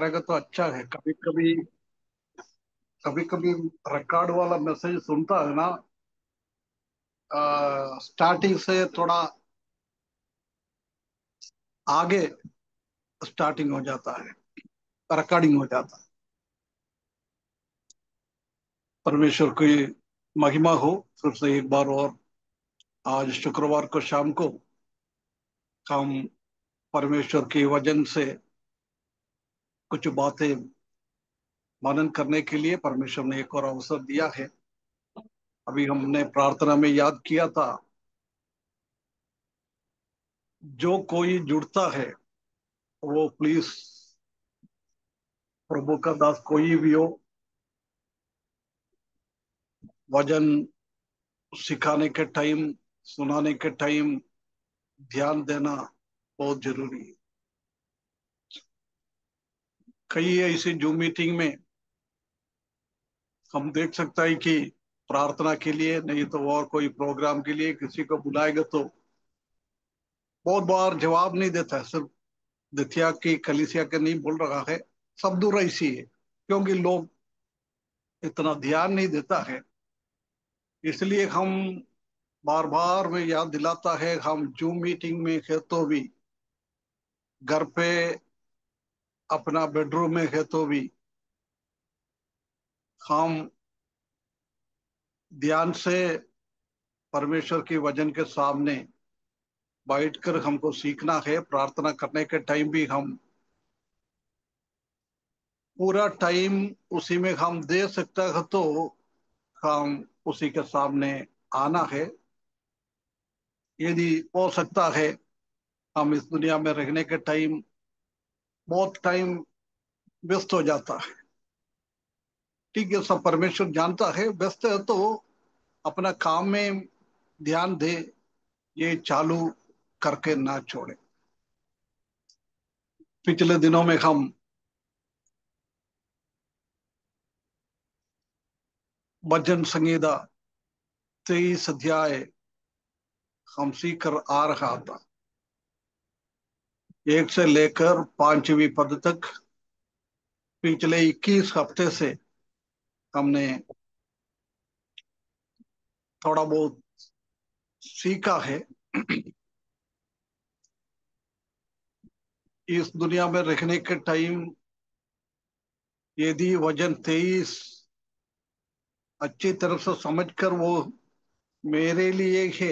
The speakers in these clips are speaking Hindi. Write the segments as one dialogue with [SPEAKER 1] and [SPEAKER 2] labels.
[SPEAKER 1] रहेगा तो अच्छा है। कभी कभी रिकॉर्ड वाला मैसेज सुनता है ना, स्टार्टिंग से थोड़ा आगे स्टार्टिंग हो जाता है, रिकॉर्डिंग हो जाता है। परमेश्वर की महिमा हो। फिर से एक बार और आज शुक्रवार को शाम को हम परमेश्वर के वचन से कुछ बातें मनन करने के लिए परमेश्वर ने एक और अवसर दिया है। अभी हमने प्रार्थना में याद किया था, जो कोई जुड़ता है वो प्लीज, प्रभु का दास कोई भी हो, वचन सिखाने के टाइम, सुनाने के टाइम ध्यान देना बहुत जरूरी है। कई ऐसी जूम मीटिंग में हम देख सकता है कि प्रार्थना के लिए नहीं तो और कोई प्रोग्राम के लिए किसी को बुलाएगा तो बहुत बार जवाब नहीं देता है। सिर्फ दतिया की कलीसिया के नहीं बोल रहा है, सब दूर ऐसी है, क्योंकि लोग इतना ध्यान नहीं देता है। इसलिए हम बार बार में याद दिलाता है, हम जूम मीटिंग में है तो भी, घर पे अपना बेडरूम में है तो भी, हम ध्यान से परमेश्वर के वचन के सामने बैठकर हमको सीखना है। प्रार्थना करने के टाइम भी हम पूरा टाइम उसी में हम दे सकता है तो हम उसी के सामने आना है। यदि हो सकता है, हम इस दुनिया में रहने के टाइम बहुत टाइम व्यस्त हो जाता है। ठीक है, सब परमेश्वर जानता है, व्यस्त है तो अपना काम में ध्यान दे, ये चालू करके ना छोड़े। पिछले दिनों में हम भजन संगीता 23 अध्याय हम सीख कर आ रहा था, 1 से लेकर 5वीं पद तक। पिछले 21 हफ्ते से हमने थोड़ा बहुत सीखा है। इस दुनिया में रहने के टाइम यदि वजन 23 अच्छी तरफ से समझकर वो मेरे लिए है,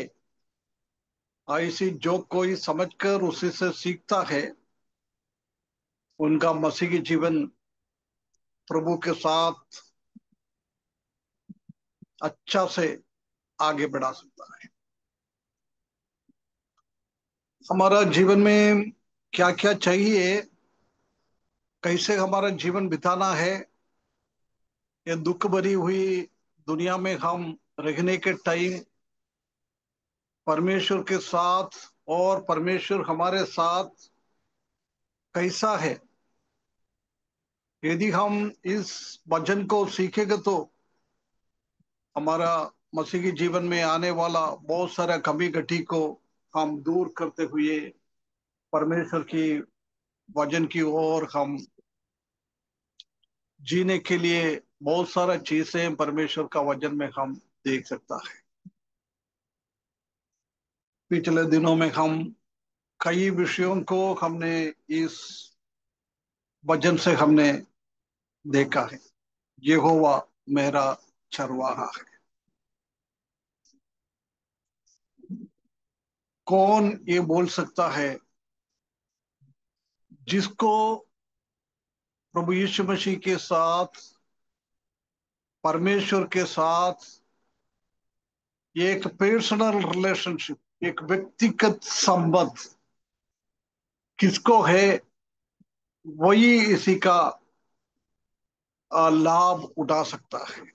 [SPEAKER 1] ऐसी जो कोई समझकर उसी से सीखता है, उनका मसीही जीवन प्रभु के साथ अच्छा से आगे बढ़ा सकता है। हमारा जीवन में क्या क्या चाहिए, कैसे हमारा जीवन बिताना है, ये दुख भरी हुई दुनिया में हम रहने के टाइम परमेश्वर के साथ, और परमेश्वर हमारे साथ कैसा है, यदि हम इस वचन को सीखेंगे तो हमारा मसीही जीवन में आने वाला बहुत सारा कमी घटी को हम दूर करते हुए परमेश्वर की वचन की ओर हम जीने के लिए बहुत सारा चीजें परमेश्वर का वचन में हम देख सकता है। पिछले दिनों में हम कई विषयों को हमने इस वचन से हमने देखा है। यहोवा मेरा चरवाहा है। कौन ये बोल सकता है जिसको प्रभु यीशु मसीह के साथ, परमेश्वर के साथ एक पर्सनल रिलेशनशिप, एक व्यक्तिगत संबंध किसको है, वही इसी का लाभ उठा सकता है।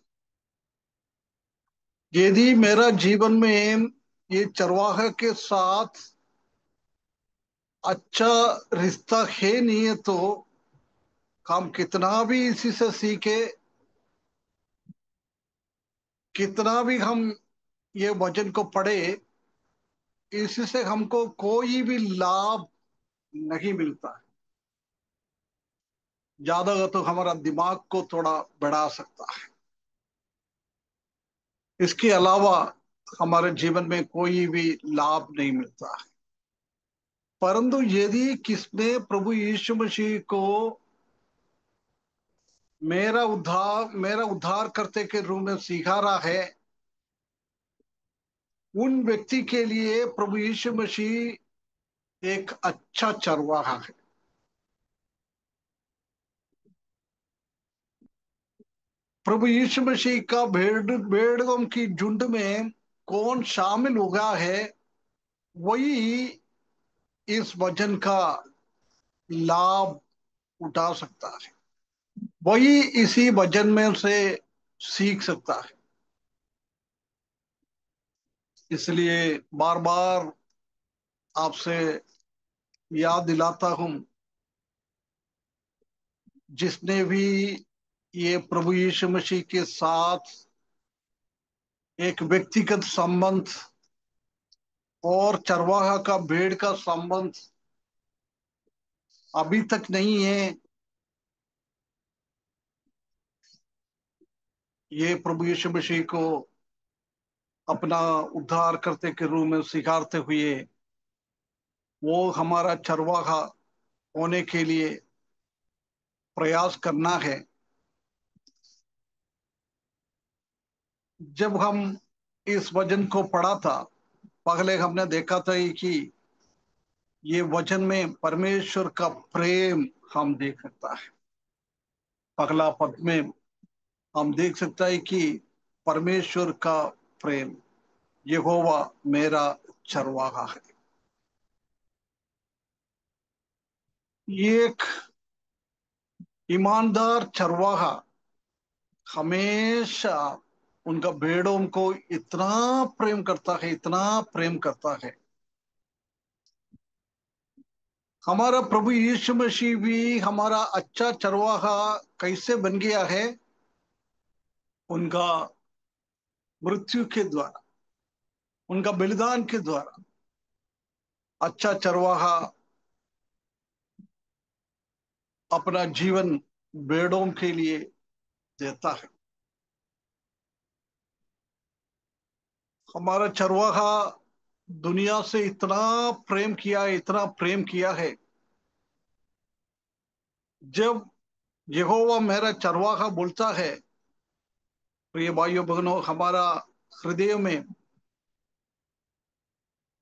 [SPEAKER 1] यदि मेरा जीवन में ये चरवाहे के साथ अच्छा रिश्ता है नहीं है तो हम कितना भी इसी से सीखे, कितना भी हम ये वचन को पढ़े, इससे हमको कोई भी लाभ नहीं मिलता है। ज्यादा तो हमारा दिमाग को थोड़ा बढ़ा सकता है। इसके अलावा हमारे जीवन में कोई भी लाभ नहीं मिलता है। परंतु यदि किसने प्रभु यीशु मसीह को मेरा उद्धार करते के रूप में स्वीकारा है, उन व्यक्ति के लिए प्रभु यीशु मसीह एक अच्छा चरवाहा है। प्रभु यीशु मसीह का भेड़ों की झुंड में कौन शामिल होगा है, वही इस वचन का लाभ उठा सकता है, वही इसी वचन में से सीख सकता है। इसलिए बार बार आपसे याद दिलाता हूं, जिसने भी ये प्रभु यीशु मसीह के साथ एक व्यक्तिगत संबंध और चरवाहा का भेड़ का संबंध अभी तक नहीं है, ये प्रभु यीशु मसीह को अपना उद्धार करते के रूप में स्वीकारते हुए वो हमारा चरवाहा होने के लिए प्रयास करना है। जब हम इस वचन को पढ़ा था, पहले हमने देखा था कि ये वचन में परमेश्वर का प्रेम हम देख सकता है। पगला पद में हम देख सकता है कि परमेश्वर का प्रेम, यहोवा मेरा चरवाहा है। ये एक ईमानदार चरवाहा हमेशा उनका भेड़ों को इतना प्रेम करता है, इतना प्रेम करता है। हमारा प्रभु यीशु मसीह भी हमारा अच्छा चरवाहा कैसे बन गया है? उनका मृत्यु के द्वारा, उनका बलिदान के द्वारा। अच्छा चरवाहा अपना जीवन भेड़ों के लिए देता है। हमारा चरवाहा दुनिया से इतना प्रेम किया है, इतना प्रेम किया है। जब यहोवा मेरा चरवाहा बोलता है, प्रिय भाइयों बहनों, हमारा हृदय में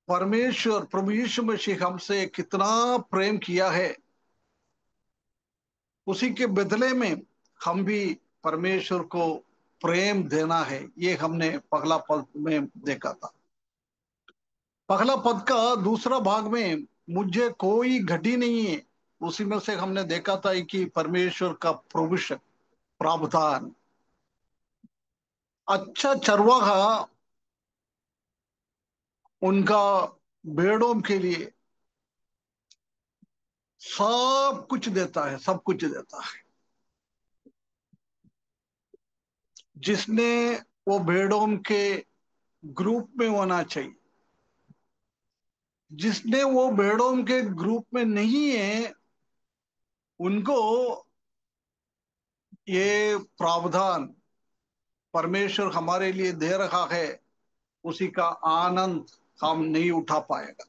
[SPEAKER 1] परमेश्वर प्रभु यीशु मसीह हमसे कितना प्रेम किया है, उसी के बदले में हम भी परमेश्वर को प्रेम देना है। ये हमने पगला पद में देखा था। पगला पद का दूसरा भाग में मुझे कोई घटी नहीं है, उसी में से हमने देखा था कि परमेश्वर का प्रोविशन, प्रावधान। अच्छा चरवाहा उनका भेड़ों के लिए सब कुछ देता है, सब कुछ देता है। जिसने वो भेड़ों के ग्रुप में होना चाहिए, जिसने वो भेड़ों के ग्रुप में नहीं है, उनको ये प्रावधान परमेश्वर हमारे लिए दे रखा है, उसी का आनंद हम नहीं उठा पाएगा।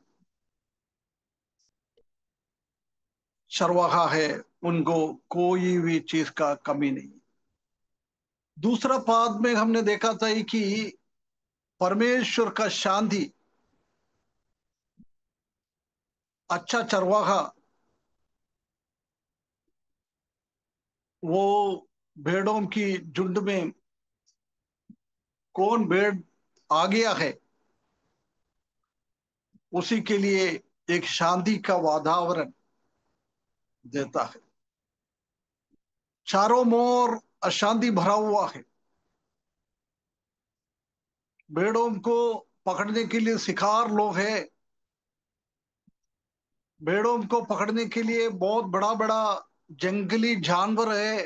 [SPEAKER 1] चरवाहा है, उनको कोई भी चीज का कमी नहीं। दूसरा पाद में हमने देखा था कि परमेश्वर का शांति, अच्छा चरवाहा वो भेड़ों की झुंड में कौन भेड़ आ गया है, उसी के लिए एक शांति का वातावरण देता है। चारों ओर अशांति भरा हुआ है। भेड़ों को पकड़ने के लिए शिकार लोग हैं, भेड़ों को पकड़ने के लिए बहुत बड़ा बड़ा जंगली जानवर है।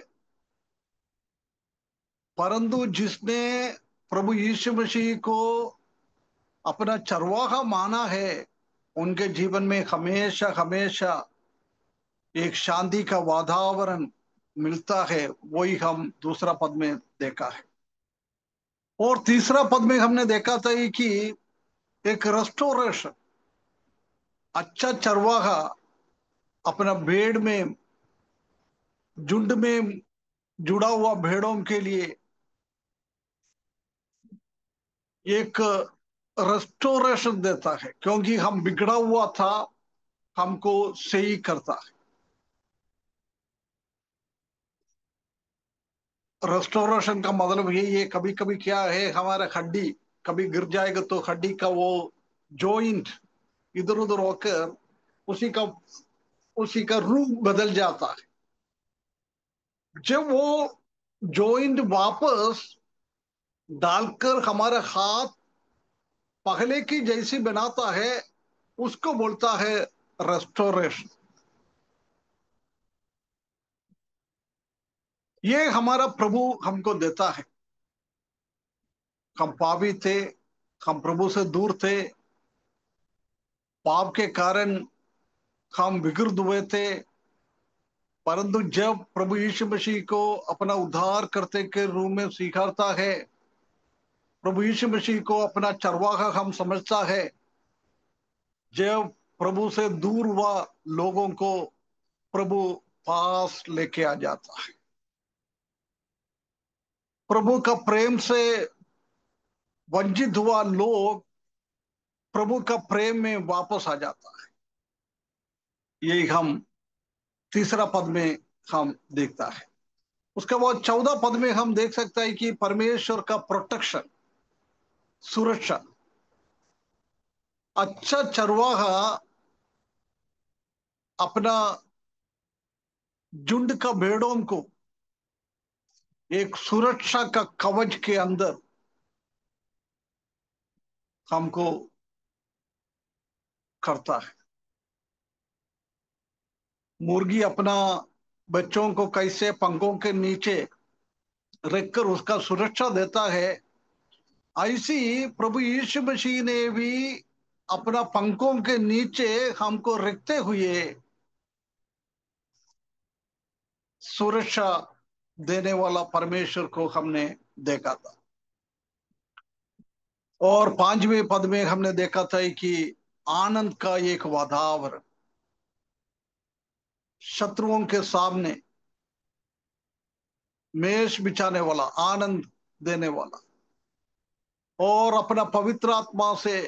[SPEAKER 1] परंतु जिसने प्रभु यीशु मसीह को अपना चरवाहा माना है, उनके जीवन में हमेशा हमेशा एक शांति का वातावरण मिलता है, वही हम दूसरा पद में देखा है। और तीसरा पद में हमने देखा था कि एक रेस्टोरेशन, अच्छा चरवाहा अपना भेड़ में, झुंड में जुड़ा हुआ भेड़ों के लिए एक रेस्टोरेशन देता है, क्योंकि हम बिगड़ा हुआ था, हमको सही करता है। रेस्टोरेशन का मतलब यही है, कभी कभी क्या है, हमारा हड्डी कभी गिर जाएगा तो हड्डी का वो जॉइंट इधर उधर होकर उसी का उसी का रूप बदल जाता है। जब वो जॉइंट वापस डालकर हमारा हाथ पहले की जैसी बनाता है, उसको बोलता है रेस्टोरेशन। ये हमारा प्रभु हमको देता है। हम पापी थे, हम प्रभु से दूर थे, पाप के कारण हम विकृत हुए थे। परंतु जब प्रभु यीशु मसीह को अपना उद्धार करते के रूप में स्वीकारता है, प्रभु यीशु मसीह को अपना चरवाहा हम समझता है, जब प्रभु से दूर हुआ लोगों को प्रभु पास लेके आ जाता है। प्रभु का प्रेम से वंचित हुआ लोग प्रभु का प्रेम में वापस आ जाता है। यही हम तीसरा पद में हम देखता है। उसके बाद 14 पद में हम देख सकते हैं कि परमेश्वर का प्रोटेक्शन, सुरक्षा। अच्छा चरवाहा अपना झुंड का भेड़ों को एक सुरक्षा का कवच के अंदर हमको करता है। मुर्गी अपना बच्चों को कैसे पंखों के नीचे रखकर उसका सुरक्षा देता है, ऐसी प्रभु यीशु मसीह ने भी अपना पंखों के नीचे हमको रखते हुए सुरक्षा देने वाला परमेश्वर को हमने देखा था। और 5वें पद में हमने देखा था कि आनंद का एक वातावरण, शत्रुओं के सामने मेष बिछाने वाला, आनंद देने वाला, और अपना पवित्र आत्मा से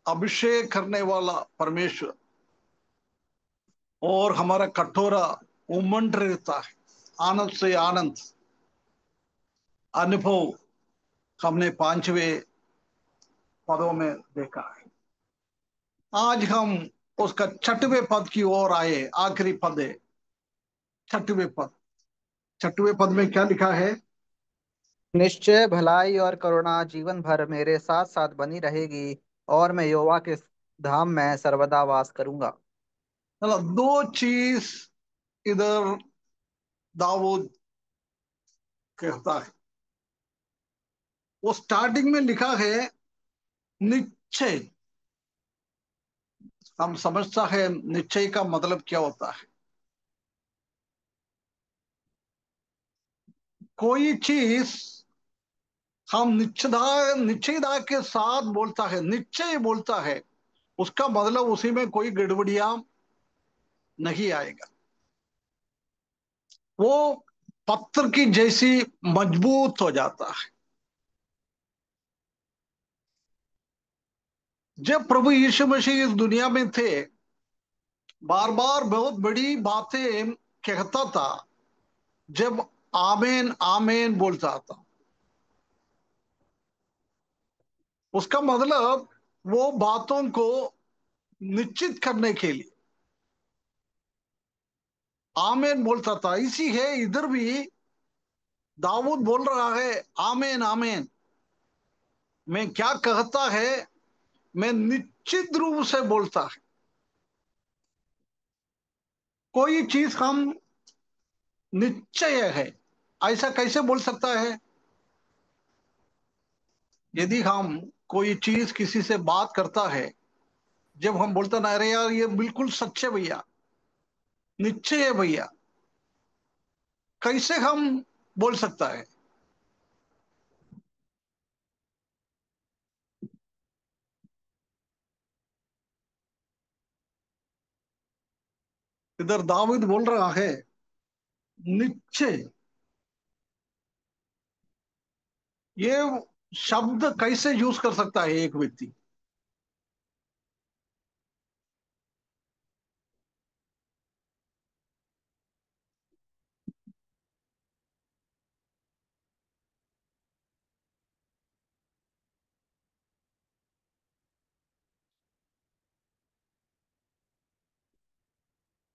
[SPEAKER 1] अभिषेक करने वाला परमेश्वर। और हमारा कटोरा उमंड रहता है, आनंद से आनंद अनुभव हमने 5वें पदों में देखा है। आज हम उसका 6वें पद की ओर आए, आखिरी पद है 6वें पद। 6वें पद में क्या लिखा है?
[SPEAKER 2] निश्चय भलाई और करुणा जीवन भर मेरे साथ साथ बनी रहेगी, और मैं यहोवा के धाम में सर्वदा वास करूंगा।
[SPEAKER 1] मतलब दो चीज इधर दाऊद कहता है। वो स्टार्टिंग में लिखा है निश्चय। हम समझता है निश्चय का मतलब क्या होता है। कोई चीज हम निश्चयता के साथ बोलता है, निश्चय बोलता है, उसका मतलब उसी में कोई गड़बड़ियां नहीं आएगा। वो पत्थर की जैसी मजबूत हो जाता है। जब प्रभु यीशु मसीह इस दुनिया में थे, बार बार बहुत बड़ी बातें कहता था। जब आमेन आमेन बोलता था, उसका मतलब वो बातों को निश्चित करने के लिए आमेन बोलता था। इसी है इधर भी दाऊद बोल रहा है आमेन आमेन। मैं क्या कहता है, मैं निश्चित रूप से बोलता है। कोई चीज हम निश्चय है ऐसा कैसे बोल सकता है? यदि हम कोई चीज किसी से बात करता है, जब हम बोलते ना, अरे यार ये बिल्कुल सच है भैया, निश्चय है भैया, कैसे हम बोल सकता है? इधर दाऊद बोल रहा है निश्चय। ये शब्द कैसे यूज कर सकता है एक व्यक्ति?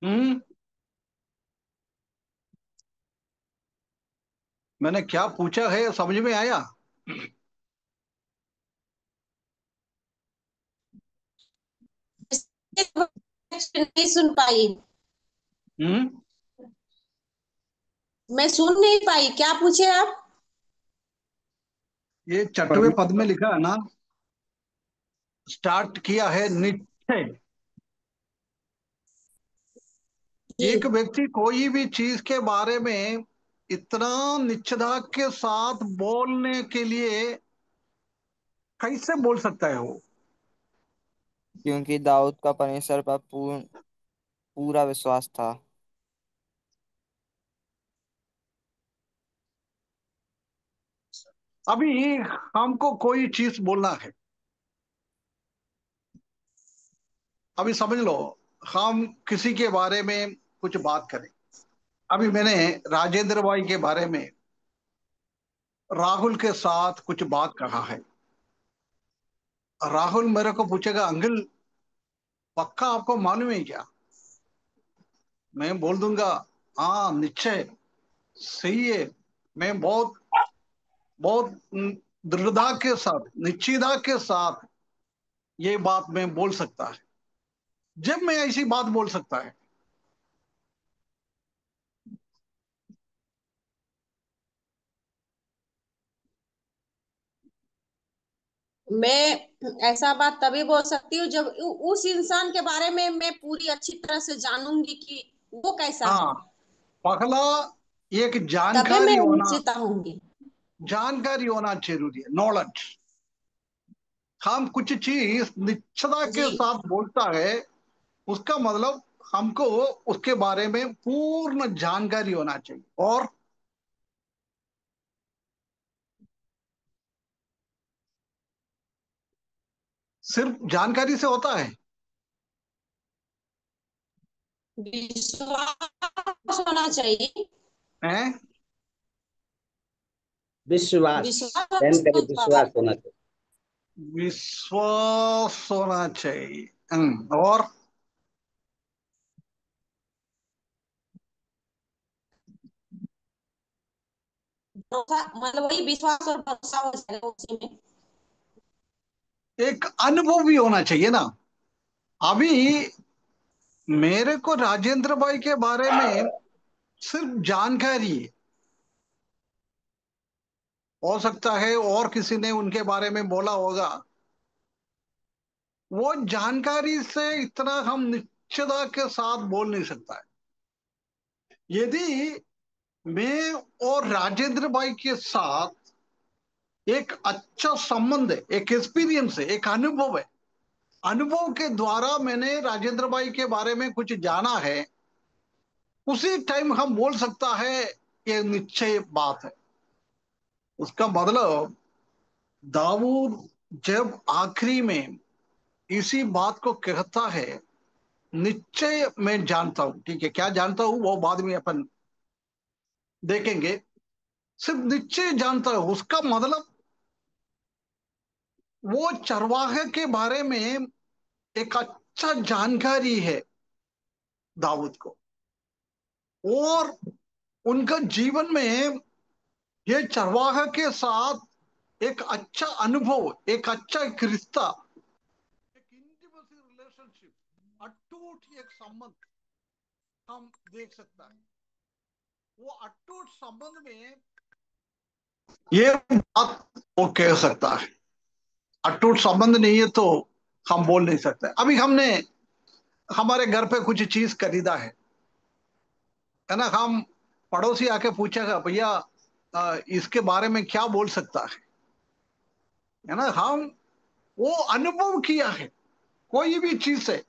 [SPEAKER 1] हम्म। मैंने क्या पूछा है समझ में आया?
[SPEAKER 3] नहीं सुन पाई।
[SPEAKER 1] हम्म।
[SPEAKER 3] मैं सुन नहीं पाई, क्या पूछे आप?
[SPEAKER 1] ये छठवें पद में लिखा है ना, स्टार्ट किया है निश्चय।
[SPEAKER 3] जी।
[SPEAKER 1] एक व्यक्ति कोई भी चीज के बारे में इतना निश्चयता के साथ बोलने के लिए कैसे बोल सकता है वो?
[SPEAKER 4] क्योंकि दाऊद का परमेश्वर पर पूरा विश्वास था।
[SPEAKER 1] अभी हमको कोई चीज बोलना है, अभी समझ लो, हम किसी के बारे में कुछ बात करें। अभी मैंने राजेंद्र भाई के बारे में राहुल के साथ कुछ बात कहा है। राहुल मेरे को पूछेगा, अंकल पक्का आपको मालूम है क्या? मैं बोल दूंगा, हाँ निश्चय, सही है। मैं बहुत बहुत दृढ़ता के साथ, निश्चितता के साथ ये बात मैं बोल सकता है। जब मैं ऐसी बात बोल सकता है।
[SPEAKER 3] मैं ऐसा बात तभी बोल सकती हूँ जब उस इंसान के बारे में मैं पूरी अच्छी तरह से जानूंगी कि वो कैसा है।
[SPEAKER 1] हाँ, पहला एक
[SPEAKER 3] तभी मैं
[SPEAKER 1] जानकारी होना,
[SPEAKER 3] निश्चित होंगी।
[SPEAKER 1] जानकारी होना जरूरी है, नॉलेज। हम कुछ चीज निश्चयता
[SPEAKER 3] जी।
[SPEAKER 1] के साथ बोलता है, उसका मतलब हमको उसके बारे में पूर्ण जानकारी होना चाहिए। और सिर्फ जानकारी से होता
[SPEAKER 3] विश्वास होना चाहिए।
[SPEAKER 1] है?
[SPEAKER 5] विश्वास।
[SPEAKER 3] विश्वास
[SPEAKER 5] मेन करे
[SPEAKER 3] होता
[SPEAKER 5] विश्वास होना चाहिए।
[SPEAKER 1] विश्वास होना चाहिए। और
[SPEAKER 3] भरोसा, मतलब वही विश्वास और भरोसा हो जाएगा उसी में।
[SPEAKER 1] एक अनुभव भी होना चाहिए ना। अभी मेरे को राजेंद्र भाई के बारे में सिर्फ जानकारी है, हो सकता है और किसी ने उनके बारे में बोला होगा। वो जानकारी से इतना हम निश्चितता के साथ बोल नहीं सकता है। यदि मैं और राजेंद्र भाई के साथ एक अच्छा संबंध है, एक एक्सपीरियंस है, एक अनुभव है, अनुभव के द्वारा मैंने राजेंद्र भाई के बारे में कुछ जाना है, उसी टाइम हम बोल सकता है ये निश्चय बात है। उसका मतलब दाऊद जब आखिरी में इसी बात को कहता है, निश्चय मैं जानता हूं, ठीक है, क्या जानता हूं वो बाद में अपन देखेंगे। सिर्फ निश्चय जानता है, उसका मतलब वो चरवाहे के बारे में एक अच्छा जानकारी है दाऊद को। और उनका जीवन में ये चरवाहे के साथ एक अच्छा अनुभव, एक अच्छा एक रिश्ता, एक इंटीमेसी रिलेशनशिप, अटूट एक संबंध हम देख सकता है। वो अटूट संबंध में ये बात वो कह सकता है। अटूट संबंध नहीं है तो हम बोल नहीं सकते। अभी हमने हमारे घर पे कुछ चीज खरीदा है ना, हम पड़ोसी आके पूछेगा भैया इसके बारे में क्या बोल सकता है ना। हम वो अनुभव किया है कोई भी चीज से,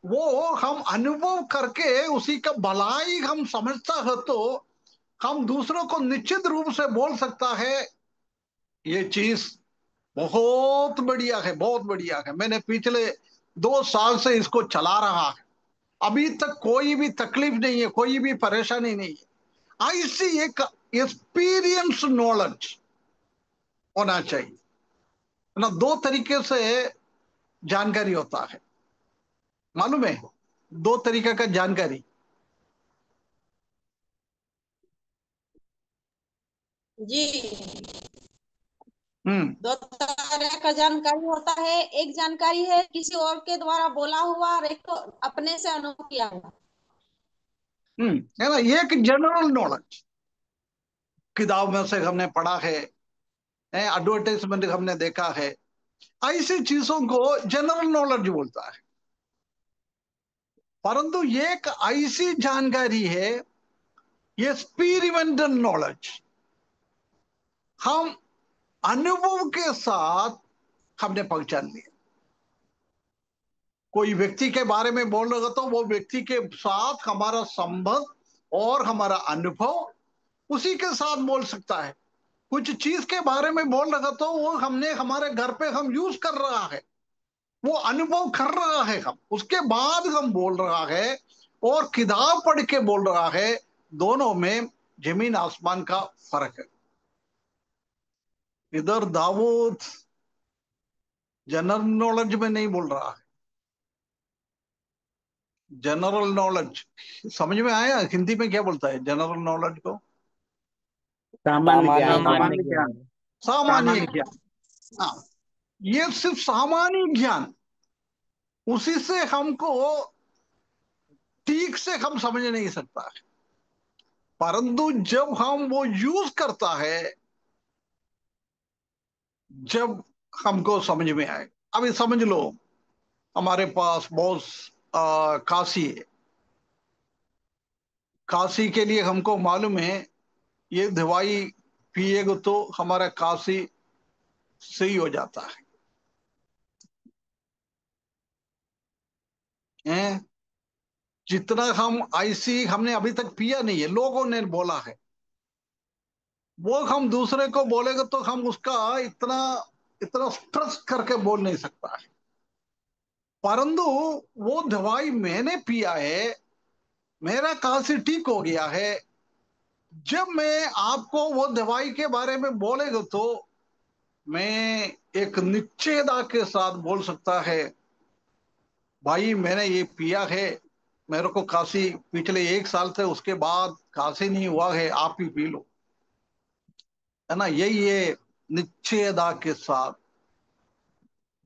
[SPEAKER 1] वो हम अनुभव करके उसी का भलाई हम समझता है तो हम दूसरों को निश्चित रूप से बोल सकता है ये चीज बहुत बढ़िया है, बहुत बढ़िया है, मैंने पिछले 2 साल से इसको चला रहा है, अभी तक कोई भी तकलीफ नहीं है, कोई भी परेशानी नहीं है। ऐसी एक एक्सपीरियंस नॉलेज होना चाहिए ना। 2 तरीके से जानकारी होता है, मालूम है? 2 तरीके का जानकारी।
[SPEAKER 3] जी।
[SPEAKER 1] हम्म।
[SPEAKER 3] 2 तरह का जानकारी होता है, एक जानकारी है किसी और के द्वारा बोला हुआ और एक तो अपने से अनुभव किया हुआ।
[SPEAKER 1] है ना। ये एक जनरल नॉलेज किताब में से हमने पढ़ा है, एडवर्टाइजमेंट हमने देखा है, ऐसी चीजों को जनरल नॉलेज बोलता है। परंतु ये एक ऐसी जानकारी है, ये एक्सपीरिमेंटल नॉलेज, हम अनुभव के साथ हमने पहचान लिया। कोई व्यक्ति के बारे में बोल रहा तो वो व्यक्ति के साथ हमारा संबंध और हमारा अनुभव उसी के साथ बोल सकता है। कुछ चीज के बारे में बोल रहा तो वो हमने हमारे घर पे हम यूज कर रहा है, वो अनुभव कर रहा है, हम उसके बाद हम बोल रहा है और किताब पढ़ के बोल रहा है। दोनों में जमीन आसमान का फर्क है। इधर दाऊद जनरल नॉलेज में नहीं बोल रहा है। जनरल नॉलेज समझ में आया? हिंदी में क्या बोलता है जनरल नॉलेज को?
[SPEAKER 2] सामान्य ज्ञान।
[SPEAKER 4] सामान्य ज्ञान।
[SPEAKER 1] सामान्य ज्ञान। हाँ, ये सिर्फ सामान्य ज्ञान, उसी से हमको ठीक से हम समझ नहीं सकता है। परंतु जब हम वो यूज करता है, जब हमको समझ में आए। अभी समझ लो हमारे पास बहुत काशी है, काशी के लिए हमको मालूम है ये दवाई पिएगा तो हमारा काशी सही हो जाता है। जितना हम आईसी हमने अभी तक पिया नहीं है, लोगों ने बोला है, वो हम दूसरे को बोलेगा तो हम उसका इतना इतना स्ट्रेस करके बोल नहीं सकता है। परंतु वो दवाई मैंने पिया है, मेरा काशी ठीक हो गया है, जब मैं आपको वो दवाई के बारे में बोलेगा तो मैं एक निश्चयता के साथ बोल सकता है भाई मैंने ये पिया है, मेरे को काशी पिछले 1 साल से उसके बाद काशी नहीं हुआ है, आप ही पी लो, है ना। यही ये निश्चयता के साथ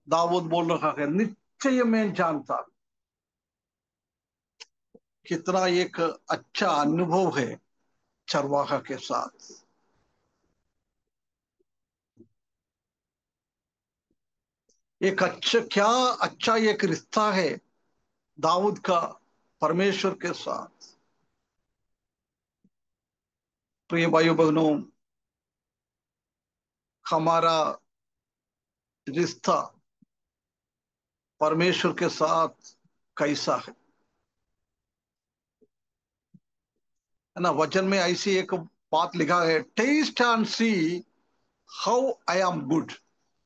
[SPEAKER 1] दाऊद बोल रहा है, निश्चय में जानता। कितना एक अच्छा अनुभव है चरवाहा के साथ। एक अच्छा, क्या अच्छा एक रिश्ता है दाऊद का परमेश्वर के साथ। प्रिय भाइयों बहनों, हमारा रिश्ता परमेश्वर के साथ कैसा है ना। वचन में ऐसी एक बात लिखा है, test and see how I am good.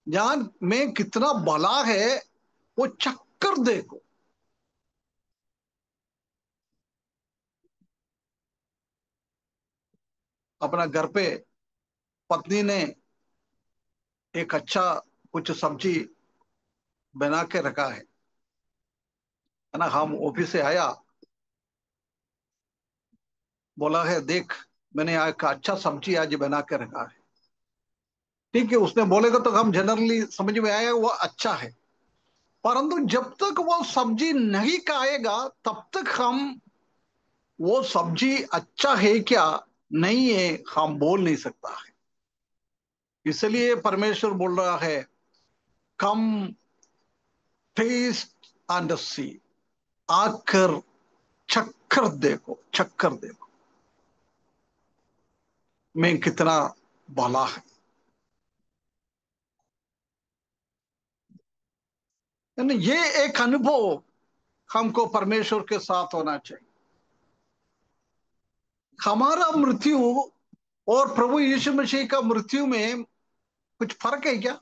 [SPEAKER 1] जान मैं कितना भला है वो चक्कर देखो। अपना घर पे पत्नी ने एक अच्छा कुछ सब्जी बना के रखा है ना। हम ऑफिस से आया, बोला है देख मैंने एक अच्छा सब्जी आज बना के रखा है। ठीक है, उसने बोलेगा तो हम जनरली समझ में आया वो अच्छा है। परंतु जब तक वो सब्जी नहीं खाएगा तब तक हम वो सब्जी अच्छा है क्या नहीं है हम बोल नहीं सकता है। इसलिए परमेश्वर बोल रहा है कम टेस्ट एंड सी, आकर चक्कर देखो, चक्कर देखो। में कितना भला है। यानी ये एक अनुभव हमको परमेश्वर के साथ होना चाहिए। हमारा मृत्यु और प्रभु यीशु मसीह का मृत्यु में कुछ फर्क है क्या?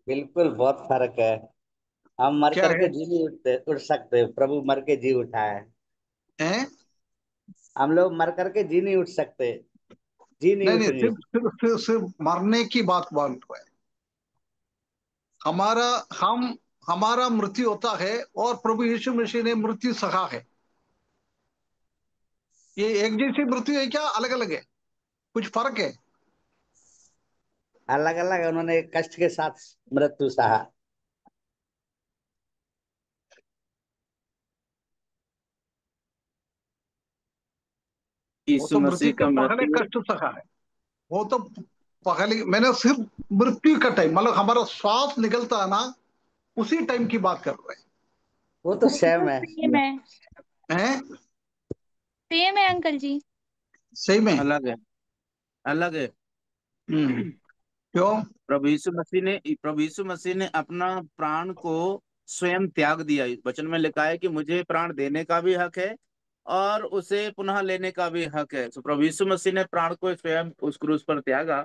[SPEAKER 5] बिल्कुल बहुत फर्क है। हम मर
[SPEAKER 1] क्या
[SPEAKER 5] करके
[SPEAKER 1] है?
[SPEAKER 5] जी नहीं उठ सकते, प्रभु मर के जी उठा है।
[SPEAKER 1] हैं?
[SPEAKER 5] हम लोग मर करके जी नहीं उठ सकते, जी नहीं
[SPEAKER 1] नहीं नहीं,
[SPEAKER 5] उठेंगे।
[SPEAKER 1] सिर्फ मरने की बात बात है। हमारा हम हमारा मृत्यु होता है और प्रभु यीशु मसीह ने मृत्यु सहा है। ये एक जैसी मृत्यु है क्या, अलग अलग है? कुछ फर्क है?
[SPEAKER 5] अलग अलग, उन्होंने कष्ट के साथ मृत्यु सहा।
[SPEAKER 1] वो
[SPEAKER 6] यीशु
[SPEAKER 1] तो मृत्यु
[SPEAKER 6] मसीह
[SPEAKER 1] के
[SPEAKER 6] का
[SPEAKER 1] पहले
[SPEAKER 6] मृत्यु।
[SPEAKER 1] कष्ट सहा है। वो तो पहले, मैंने सिर्फ मृत्यु का टाइम, मतलब हमारा श्वास निकलता है ना, उसी टाइम की बात कर रहे
[SPEAKER 5] वो तो सेम है।
[SPEAKER 7] सेम है।
[SPEAKER 1] हैं?
[SPEAKER 7] सेम है अंकल जी।
[SPEAKER 1] सही में?
[SPEAKER 6] अलग है, अलग है।
[SPEAKER 1] क्यों?
[SPEAKER 6] प्रभु यीशु मसीह ने अपना प्राण को स्वयं त्याग दिया। इस वचन में लिखा है कि मुझे प्राण देने का भी हक है और उसे पुनः लेने का भी हक है। तो प्रभु यीशु मसीह ने प्राण को स्वयं उस क्रूस पर त्यागा।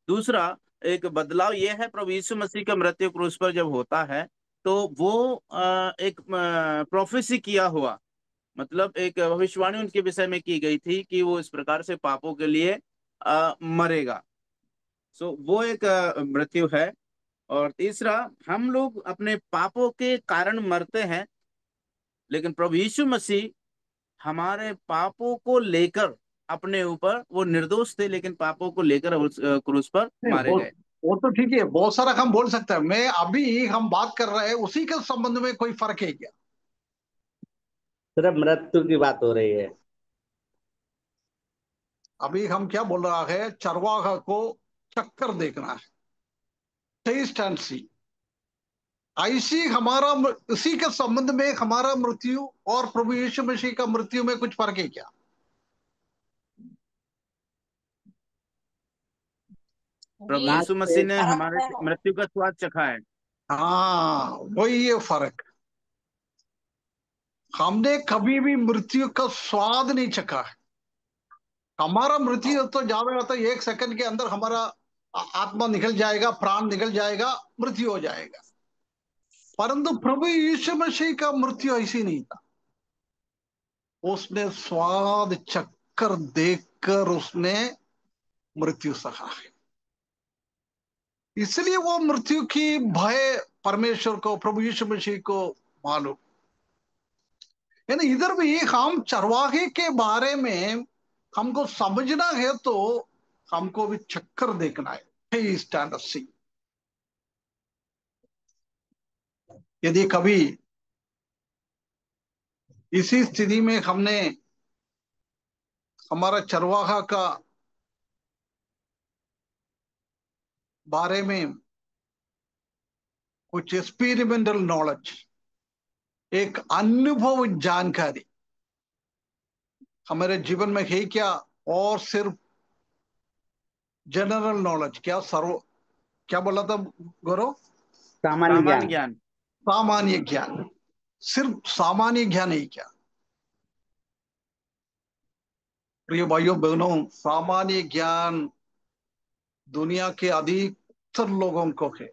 [SPEAKER 6] दूसरा एक बदलाव यह है, प्रभु यीशु मसीह का मृत्यु क्रूस पर जब होता है तो वो एक प्रोफेसी किया हुआ, मतलब एक भविष्यवाणी उनके विषय में की गई थी कि वो इस प्रकार से पापों के लिए मरेगा। सो वो एक मृत्यु है। और तीसरा, हम लोग अपने पापों के कारण मरते हैं, लेकिन प्रभु यीशु मसीह हमारे पापों को लेकर अपने ऊपर, वो निर्दोष थे लेकिन पापों को लेकर उस क्रूस पर
[SPEAKER 1] नहीं,
[SPEAKER 6] मारे गए।
[SPEAKER 1] वो तो ठीक है, बहुत सारा हम बोल सकते हैं। मैं अभी हम बात कर रहे हैं उसी के संबंध में कोई फर्क है क्या?
[SPEAKER 5] सिर्फ मृत्यु की बात हो रही है।
[SPEAKER 1] अभी हम क्या बोल रहा है, चरवाहा को चक्कर देखना है, टेस्ट एंड सी। ऐसी इसी के संबंध में हमारा मृत्यु और प्रभु यीशु मसीह का मृत्यु में कुछ फर्क है क्या?
[SPEAKER 6] प्रभु
[SPEAKER 3] जी
[SPEAKER 6] यीशु मसीह ने
[SPEAKER 3] फर्क
[SPEAKER 6] हमारे
[SPEAKER 3] है।
[SPEAKER 6] मृत्यु का स्वाद चखा है।
[SPEAKER 1] हाँ, वही ये फर्क। हमने कभी भी मृत्यु का स्वाद नहीं चखा है। हमारा मृत्यु तो ज्यादा होता है, 1 सेकंड के अंदर हमारा आत्मा निकल जाएगा, प्राण निकल जाएगा, मृत्यु हो जाएगा। परंतु प्रभु यीशु मसीह का मृत्यु ऐसी नहीं था। उसने स्वाद चक्कर देखकर उसने मृत्यु सहा है। इसलिए वो मृत्यु की भय परमेश्वर को, प्रभु यीशु मसीह को मालूम। यानी इधर भी हम चरवाहे के बारे में हमको समझना है तो हमको भी चक्कर देखना है, टेस्ट एंड सी। यदि कभी इसी स्थिति में हमने हमारा चरवाहा का बारे में कुछ एक्सपेरिमेंटल नॉलेज, एक अनुभव जानकारी हमारे जीवन में है क्या, और सिर्फ जनरल नॉलेज, क्या बोला था गौरव?
[SPEAKER 5] सामान्य
[SPEAKER 6] सामान्य
[SPEAKER 5] ज्ञान।
[SPEAKER 6] ज्ञान।
[SPEAKER 1] सामान्य ज्ञान। सिर्फ सामान्य ज्ञान है क्या? प्रिय भाइयों बहनों, सामान्य ज्ञान दुनिया के अधिकतर लोगों को है।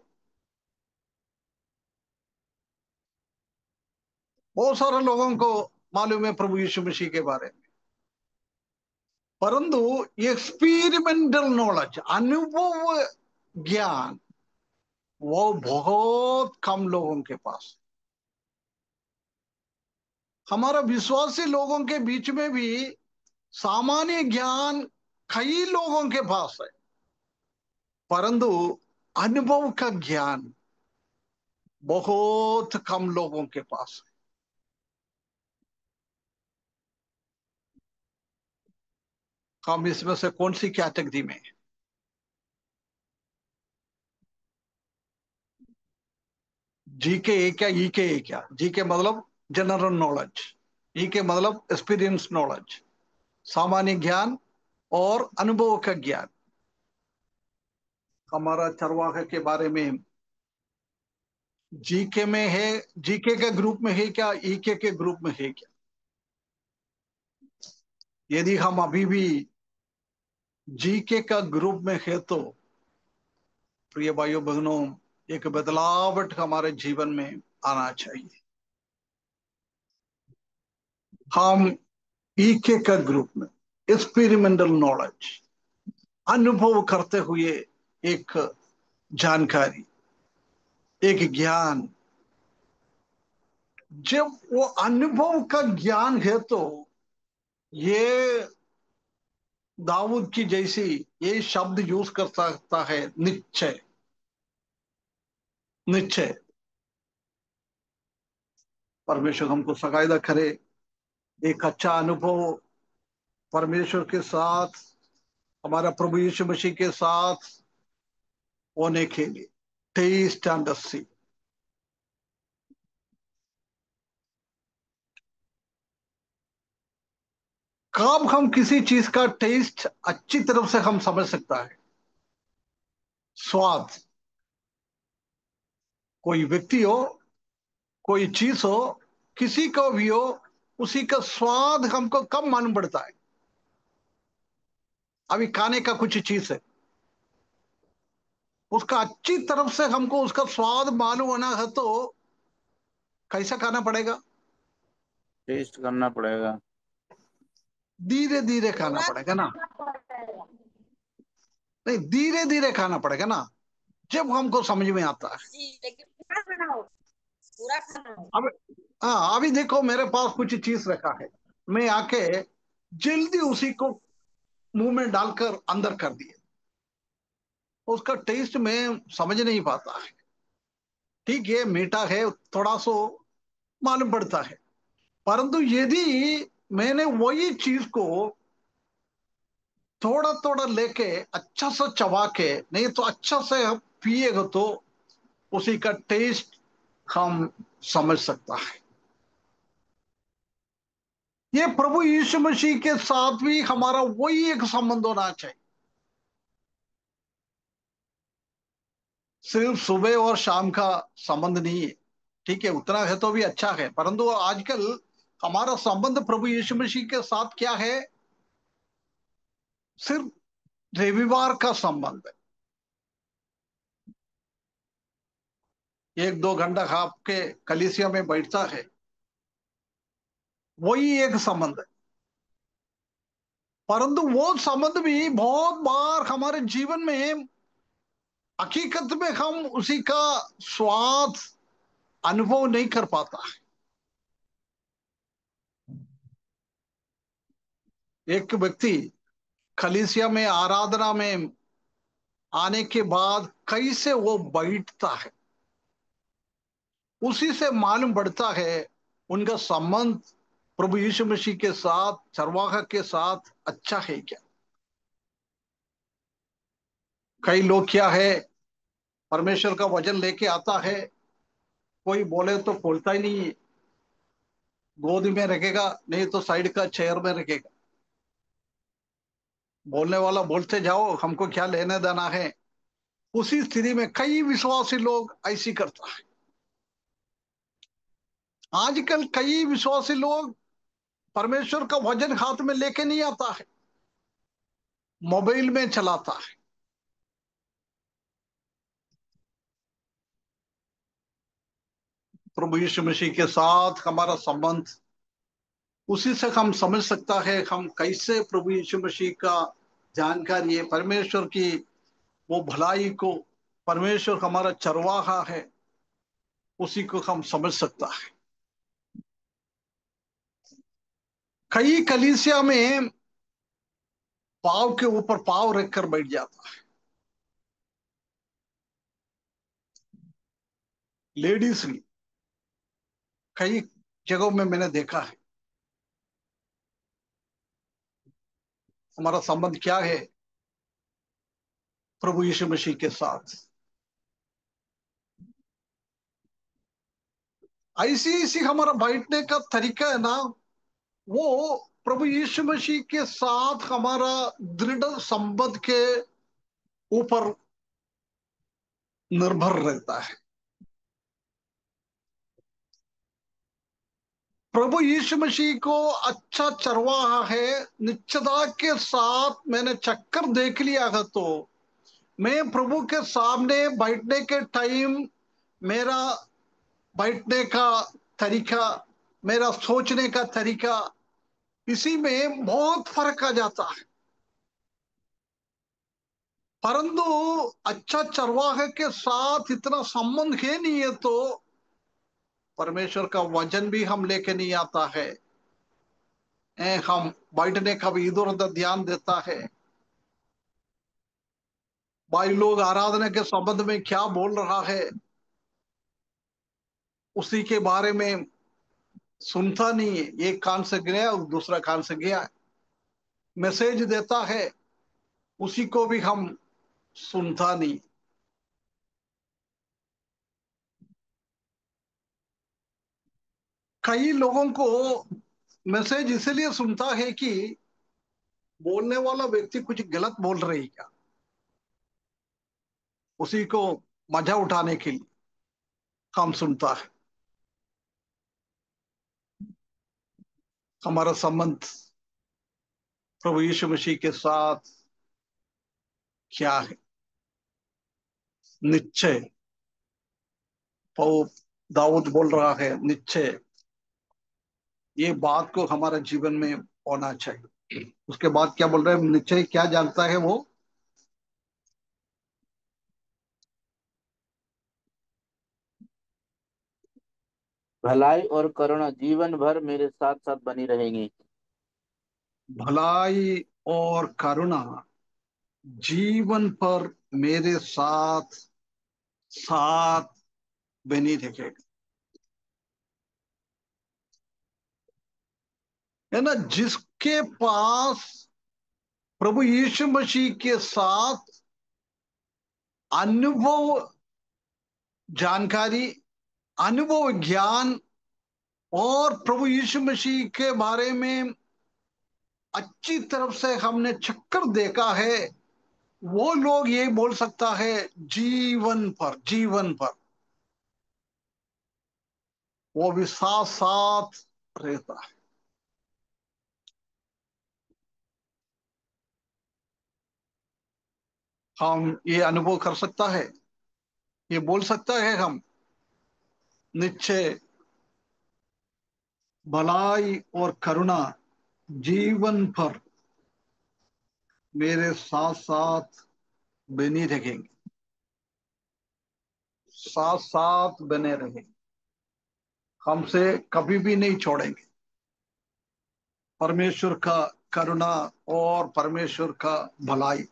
[SPEAKER 1] बहुत सारे लोगों को मालूम है प्रभु यीशु मसीह के बारे में, परंतु एक्सपेरिमेंटल नॉलेज, अनुभव ज्ञान, वो बहुत कम लोगों के पास। हमारा विश्वासी लोगों के बीच में भी सामान्य ज्ञान कई लोगों के पास है, परंतु अनुभव का ज्ञान बहुत कम लोगों के पास है। हम इसमें से कौन सी कैटेगरी में हैं? जी के है क्या, ई के है क्या? जी के मतलब जनरल नॉलेज, ई के मतलब एक्सपीरियंस नॉलेज। सामान्य ज्ञान और अनुभव का ज्ञान। हमारा चरवाहा के बारे में जीके में है, जीके के ग्रुप में है क्या, ईके के ग्रुप में है क्या? यदि हम अभी भी जीके का ग्रुप में है तो प्रिय भाइयों बहनों, एक बदलावट हमारे जीवन में आना चाहिए। हम ईके का ग्रुप में एक्सपेरिमेंटल नॉलेज, अनुभव करते हुए एक जानकारी, एक ज्ञान, जब वो अनुभव का ज्ञान है तो ये दाऊद की जैसी ये शब्द यूज कर सकता है, निश्चय। निश्चय परमेश्वर हमको सगायदा करे एक अच्छा अनुभव परमेश्वर के साथ, हमारा प्रभु यीशु मसीह के साथ होने के लिए। टेस्ट एंड सी। कब हम किसी चीज का टेस्ट अच्छी तरफ से हम समझ सकता है? स्वाद। कोई व्यक्ति हो, कोई चीज हो, किसी को भी हो, उसी का स्वाद हमको कब मालूम पड़ता है? अभी खाने का कुछ चीज है, उसका अच्छी तरफ से हमको उसका स्वाद मालूम होना है तो कैसा खाना पड़ेगा?
[SPEAKER 6] टेस्ट करना पड़ेगा।
[SPEAKER 1] धीरे धीरे खाना
[SPEAKER 3] पूरा
[SPEAKER 1] पड़ेगा ना?
[SPEAKER 3] खाना पड़ेगा।
[SPEAKER 1] नहीं, धीरे धीरे खाना पड़ेगा ना, जब हमको समझ में आता है।
[SPEAKER 3] जी, लेकिन पूरा खाना हो, पूरा खाना हो।
[SPEAKER 1] अब हाँ, अभी देखो मेरे पास कुछ चीज रखा है, मैं आके जल्दी उसी को मुंह में डालकर अंदर कर दिए, उसका टेस्ट में समझ नहीं पाता है। ठीक है, मीठा है, थोड़ा सो मालूम पड़ता है, परंतु यदि मैंने वही चीज को थोड़ा थोड़ा लेके अच्छा सा चबा के, नहीं तो अच्छा से पिएगा तो उसी का टेस्ट हम समझ सकता है। ये प्रभु यीशु मसीह के साथ भी हमारा वही एक संबंध होना चाहिए। सिर्फ सुबह और शाम का संबंध नहीं है, ठीक है, उतना है तो भी अच्छा है, परंतु आजकल हमारा संबंध प्रभु यीशु मसीह के साथ क्या है? सिर्फ रविवार का संबंध है। एक दो घंटा आपके कलीसिया में बैठता है, वही एक संबंध है, परंतु वो संबंध भी बहुत बार हमारे जीवन में हकीकत में हम उसी का स्वाद अनुभव नहीं कर पाता है। एक व्यक्ति कलीसिया में आराधना में आने के बाद कैसे वो बैठता है, उसी से मालूम पड़ता है उनका संबंध प्रभु यीशु मसीह के साथ, चरवाहा के साथ अच्छा है क्या। कई लोग क्या है, परमेश्वर का वचन लेके आता है, कोई बोले तो खोलता ही नहीं है, गोद में रखेगा नहीं तो साइड का चेयर में रखेगा। बोलने वाला बोलते जाओ, हमको क्या लेने देना है। उसी स्थिति में कई विश्वासी लोग ऐसी करता है। आजकल कई विश्वासी लोग परमेश्वर का वचन हाथ में लेके नहीं आता है, मोबाइल में चलाता है। प्रभु यीशु मसीह के साथ हमारा संबंध उसी से हम समझ सकता है हम कैसे प्रभु यीशु मसीह का जानकारी है, परमेश्वर की वो भलाई को, परमेश्वर हमारा चरवाहा है, उसी को हम समझ सकता है। कई कलीसिया में पाव के ऊपर पाव रखकर बैठ जाता है, लेडीज भी। कई जगहों में मैंने देखा है। हमारा संबंध क्या है प्रभु यीशु मसीह के साथ? ऐसी ऐसी हमारा बैठने का तरीका है ना, वो प्रभु यीशु मसीह के साथ हमारा दृढ़ संबंध के ऊपर निर्भर रहता है। प्रभु यीशु मसीह को अच्छा चरवाहा है, निश्चयता के साथ मैंने चक्कर देख लिया है, तो मैं प्रभु के सामने बैठने के टाइम मेरा बैठने का तरीका, मेरा सोचने का तरीका, इसी में बहुत फर्क आ जाता है। परंतु अच्छा चरवाहे के साथ इतना संबंध है नहीं है, तो परमेश्वर का वचन भी हम लेके नहीं आता है। हम बैठने का भी इधर उधर ध्यान देता है। भाई लोग आराधना के संबंध में क्या बोल रहा है उसी के बारे में सुनता नहीं है। एक कान से गया और दूसरा कान से गया, मैसेज देता है उसी को भी हम सुनता नहीं। कई लोगों को मैसेज इसलिए सुनता है कि बोलने वाला व्यक्ति कुछ गलत बोल रही क्या, उसी को मजा उठाने के लिए हम सुनता है। हमारा संबंध प्रभु यीशु मसीह के साथ क्या है? निश्चय, दाऊद बोल रहा है निश्चय, ये बात को हमारा जीवन में होना चाहिए। उसके बाद क्या बोल रहे हैं? निश्चय क्या जानता है वो?
[SPEAKER 6] भलाई और करुणा जीवन भर मेरे साथ साथ बनी रहेंगी।
[SPEAKER 1] भलाई और करुणा जीवन पर मेरे साथ साथ बनी रहेगी। है ना? जिसके पास प्रभु यीशु मसीह के साथ अनुभव, जानकारी, अनुभव, ज्ञान और प्रभु यीशु मसीह के बारे में अच्छी तरफ से हमने चक्कर देखा है, वो लोग ये बोल सकता है जीवन पर, जीवन पर वो भी साथ साथ रहता है। हम ये अनुभव कर सकता है, ये बोल सकता है हम निश्चय भलाई और करुणा जीवन भर मेरे साथ साथ बनी रहेंगे, साथ साथ बने रहेंगे, हमसे कभी भी नहीं छोड़ेंगे। परमेश्वर का करुणा और परमेश्वर का भलाई।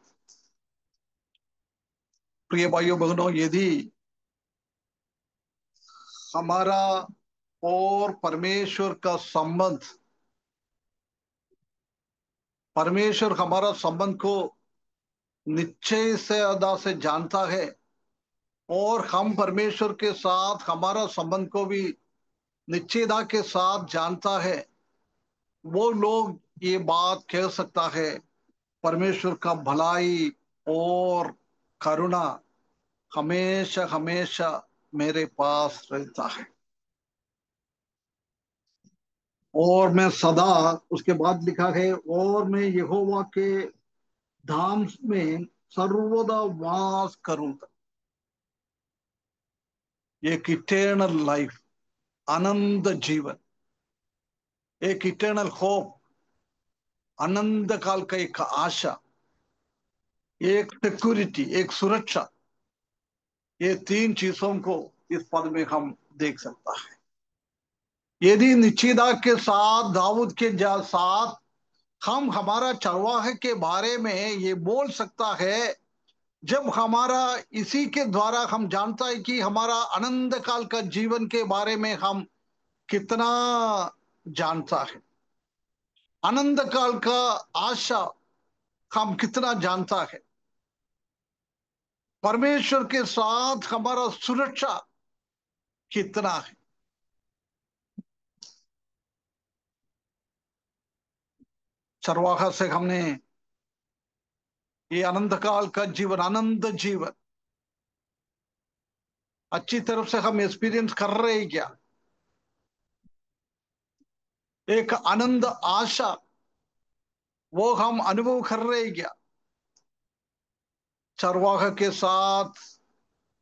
[SPEAKER 1] प्रिय भाइयों बहनों, यदि हमारा और परमेश्वर का संबंध, परमेश्वर हमारा संबंध को निश्चय से अदा से जानता है और हम परमेश्वर के साथ हमारा संबंध को भी निश्चयता के साथ जानता है, वो लोग ये बात कह सकता है परमेश्वर का भलाई और करुणा हमेशा हमेशा मेरे पास रहता है और मैं सदा, उसके बाद लिखा है, और मैं यहोवा के धाम में सर्वदा वास करूंगा। एक इटर्नल लाइफ, आनंद जीवन, एक इटर्नल होप, अनंत काल का एक आशा, एक सिक्योरिटी, एक सुरक्षा, ये तीन चीजों को इस पद में हम देख सकता है। यदि निश्चिता के साथ, दाऊद के साथ हम हमारा चरवाहे के बारे में ये बोल सकता है, जब हमारा इसी के द्वारा हम जानता है कि हमारा अनंत काल का जीवन के बारे में हम कितना जानता है, अनंत काल का आशा हम कितना जानता है, परमेश्वर के साथ हमारा सुरक्षा कितना है। चरवाहा से हमने ये अनंत काल का जीवन, आनंद जीवन अच्छी तरफ से हम एक्सपीरियंस कर रहे हैं क्या? एक आनंद आशा वो हम अनुभव कर रहे हैं क्या? चरवाहा के साथ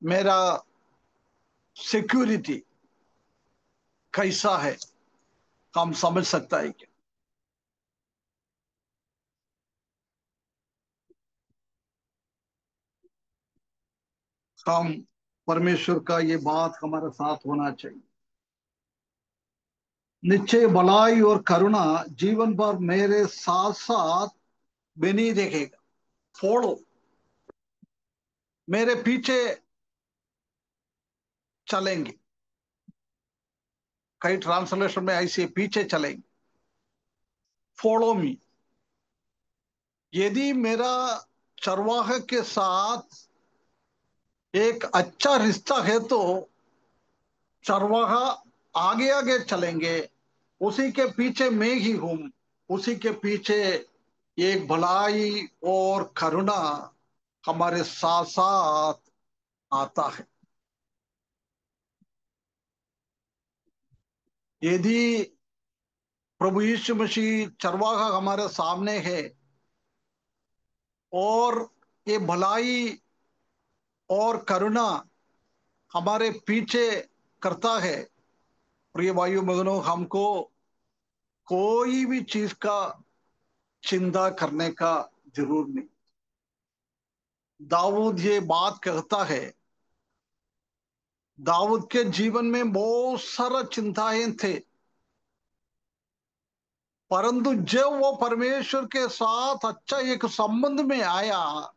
[SPEAKER 1] मेरा सिक्योरिटी कैसा है, हम समझ सकता है क्या? हम परमेश्वर का ये बात हमारे साथ होना चाहिए। निश्चय भलाई और करुणा जीवन भर मेरे साथ साथ बनी रहेगा। फॉलो, मेरे पीछे चलेंगे। कई ट्रांसलेशन में ऐसे पीछे चलेंगे। Follow me. यदि मेरा चरवाहे के साथ एक अच्छा रिश्ता है तो चरवाहा आगे आगे चलेंगे, उसी के पीछे मैं ही हूं, उसी के पीछे एक भलाई और करुणा हमारे साथ साथ आता है। यदि प्रभु यीशु मसीह चरवाहा हमारे सामने है और ये भलाई और करुणा हमारे पीछे करता है, प्रिय भाइयों बहनों, हमको कोई भी चीज का चिंता करने का जरूर नहीं। दाऊद ये बात कहता है। दाऊद के जीवन में बहुत सारा चिंताएं थे, परंतु जब वो परमेश्वर के साथ अच्छा एक संबंध में आया,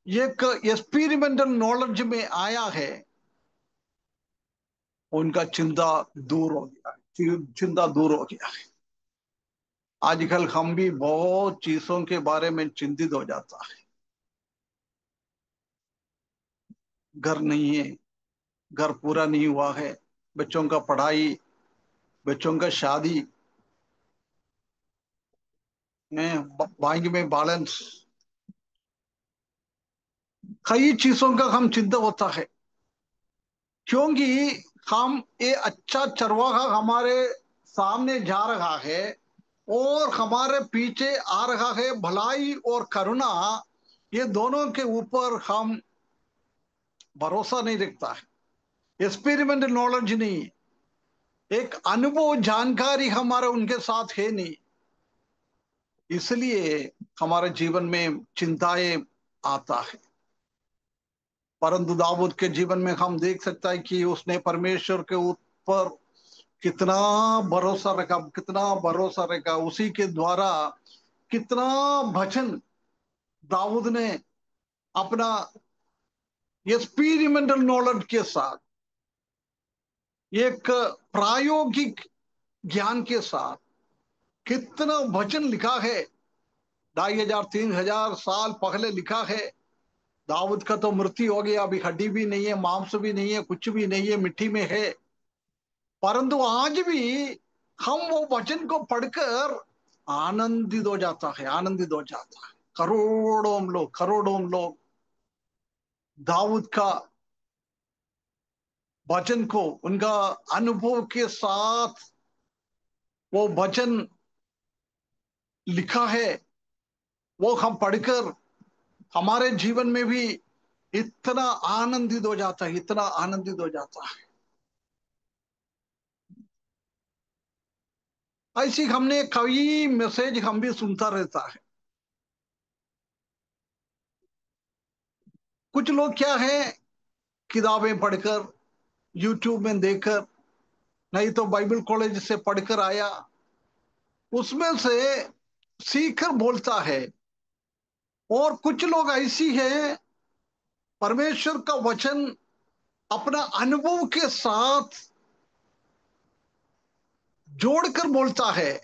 [SPEAKER 1] एक एक्सपेरिमेंटल नॉलेज में आया है, उनका चिंता दूर हो गया है, चिंता दूर हो गया है। आजकल हम भी बहुत चीजों के बारे में चिंतित हो जाता है। घर नहीं है, घर पूरा नहीं हुआ है, बच्चों का पढ़ाई, बच्चों का शादी में, बैंक में बैलेंस, कई चीजों का हम चिंता होता है, क्योंकि हम ये अच्छा चरवाहा हमारे सामने जा रहा है और हमारे पीछे आ रहा है भलाई और करुणा। ये दोनों के ऊपर हम भरोसा नहीं रखता है। एक्सपेरिमेंट नॉलेज नहीं, एक अनुभव जानकारी हमारा उनके साथ है नहीं, इसलिए हमारे जीवन में चिंताएं आता है। परंतु दाऊद के जीवन में हम देख सकता है कि उसने परमेश्वर के ऊपर कितना भरोसा रखा, कितना भरोसा रखा, उसी के द्वारा कितना भजन दाऊद ने अपना एक्सपीरिमेंटल नॉलेज के साथ, एक प्रायोगिक ज्ञान के साथ कितना भजन लिखा है। 2500 3000 साल पहले लिखा है। दाऊद का तो मृत्यु हो गया, अभी हड्डी भी नहीं है, मांस भी नहीं है, कुछ भी नहीं है, मिट्टी में है, परंतु आज भी हम वो वचन को पढ़कर आनंदित हो जाता है, आनंदित हो जाता है। करोड़ों लोग दाऊद का वचन को उनका अनुभव के साथ वो वचन लिखा है, वो हम पढ़कर हमारे जीवन में भी इतना आनंदित हो जाता है, इतना आनंदित हो जाता है। ऐसी हमने कई मैसेज हम भी सुनता रहता है। कुछ लोग क्या है, किताबें पढ़कर, यूट्यूब में देखकर, नहीं तो बाइबल कॉलेज से पढ़कर आया, उसमें से सीखकर बोलता है। और कुछ लोग ऐसी है, परमेश्वर का वचन अपना अनुभव के साथ जोड़कर बोलता है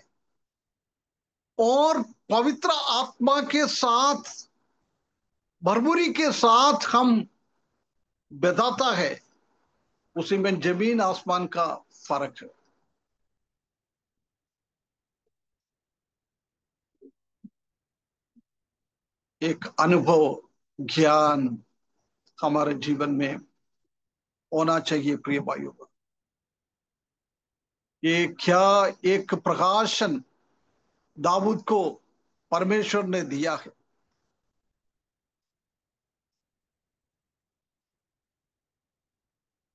[SPEAKER 1] और पवित्र आत्मा के साथ, भरपूरी के साथ हम बताता है। उसी में जमीन आसमान का फर्क है। एक अनुभव, ज्ञान हमारे जीवन में होना चाहिए। प्रिय भाइयों, ये क्या एक प्रकाशन दाऊद को परमेश्वर ने दिया है।